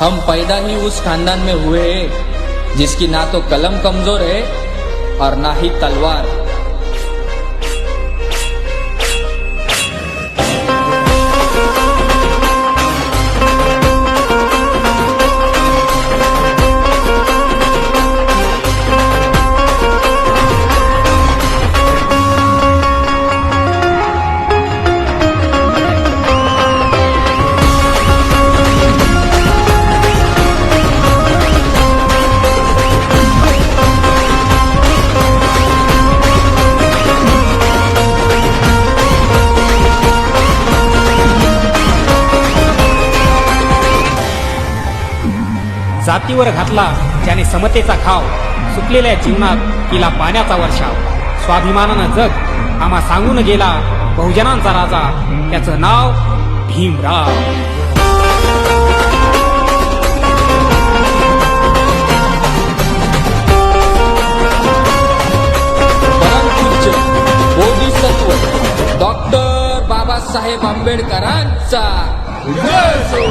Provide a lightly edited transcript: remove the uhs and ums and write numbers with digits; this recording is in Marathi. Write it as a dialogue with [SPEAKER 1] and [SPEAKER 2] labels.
[SPEAKER 1] हम पैदा ही उस खानदान में हुए हैं जिसकी ना तो कलम कमजोर है और ना ही तलवार।
[SPEAKER 2] जातीवर घातला ज्याने समतेचा खाव, सुकलेल्या जीवनात केला पाण्याचा वर्षाव। स्वाभिमानानं जग आम्हा सांगून गेला बहुजनांचा राजा, त्याचं नाव भीमराव।
[SPEAKER 1] परमपूज्य बोधिसत्व डॉक्टर बाबासाहेब आंबेडकरांचा जय हो।